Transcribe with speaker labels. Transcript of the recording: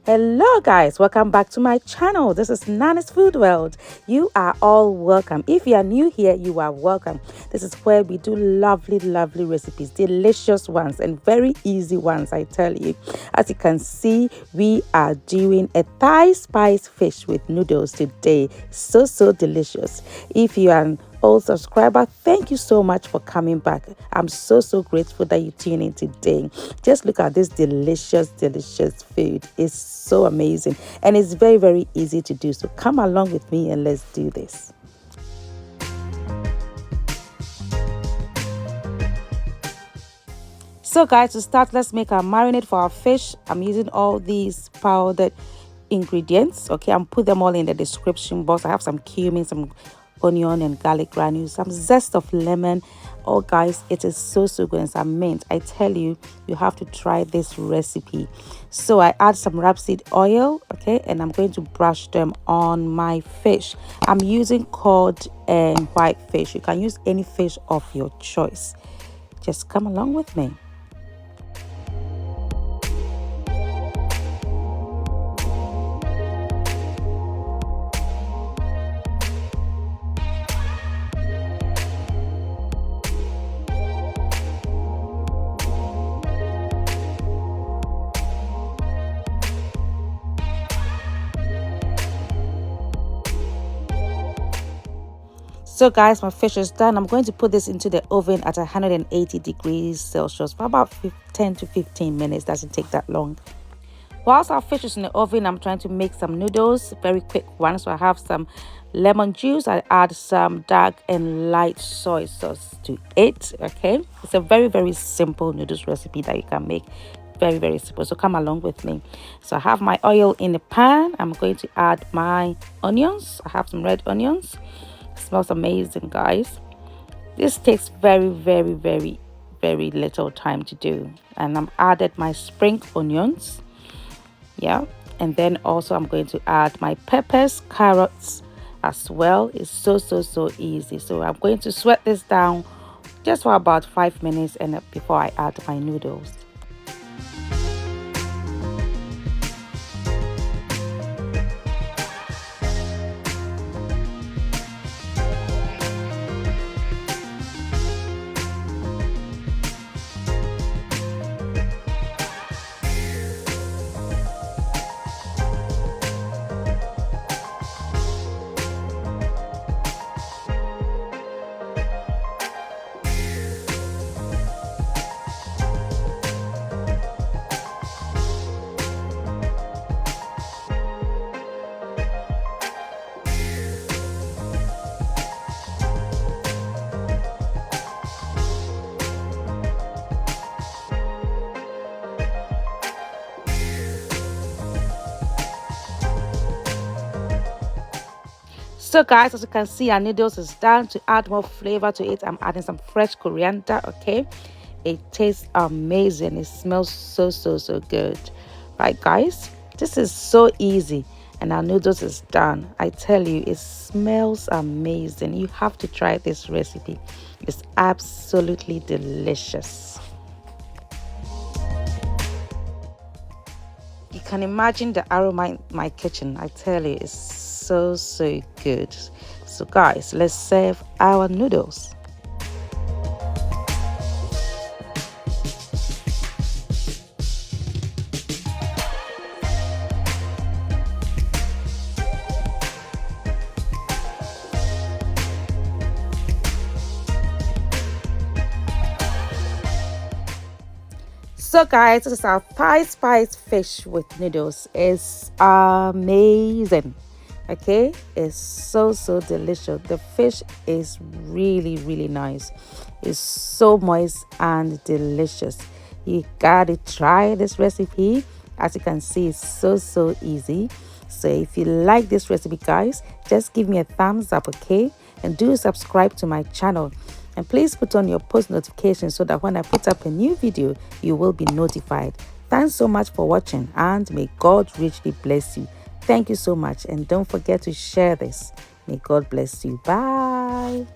Speaker 1: Hello guys, welcome back to my channel. This is Nana's Food World. You are all welcome. If you are new here, you are welcome. This is where we do lovely recipes, delicious ones and very easy ones, I tell you. As you can see, we are doing a Thai spice fish with noodles today. So delicious. If you are an old subscriber, thank you so much for coming back. I'm so grateful that you tune in today. Just look at this delicious food. It's so amazing and it's very easy to do. So come along with me and let's do this. So guys, to start, let's make our marinade for our fish. I'm using all these powdered ingredients. Okay, I'm put them all in the description box. I have some cumin, some onion and garlic granules, some zest of lemon. Oh guys, it is so good, and some mint. I tell you, you have to try this recipe. So I add some rapeseed oil, okay, and I'm going to brush them on my fish. I'm using cod and white fish. You can use any fish of your choice. Just come along with me. So guys, my fish is done. I'm going to put this into the oven at 180 degrees Celsius for about 10 to 15 minutes. Doesn't take that long. Whilst our fish is in the oven, I'm trying to make some noodles, very quick one. So I have some lemon juice. I add some dark and light soy sauce to it. Okay, it's a very simple noodles recipe that you can make. Very simple. So come along with me. So I have my oil in the pan. I'm going to add my onions. I have some red onions. Smells amazing, guys. This takes very little time to do, and I'm added my spring onions, yeah, and then also I'm going to add my peppers, carrots as well. It's so easy. So I'm going to sweat this down just for about 5 minutes and before I add my noodles. So guys, as you can see, our noodles is done. To add more flavor to it, I'm adding some fresh coriander. Okay, it tastes amazing. It smells so good, right guys? This is so easy and our noodles is done. I tell you, it smells amazing. You have to try this recipe. It's absolutely delicious. You can imagine the aroma in my kitchen. I tell you, it's so good. So guys, let's serve our noodles. So guys, this is our Thai spice fish with noodles. It's amazing. Okay, it's so delicious. The fish is really nice. It's so moist and delicious. You gotta try this recipe. As you can see, it's so easy. So if you like this recipe, guys, just give me a thumbs up, okay, and do subscribe to my channel, and please put on your post notifications so that when I put up a new video, you will be notified. Thanks so much for watching, and may God richly bless you. Thank you so much, and don't forget to share this. May God bless you. Bye.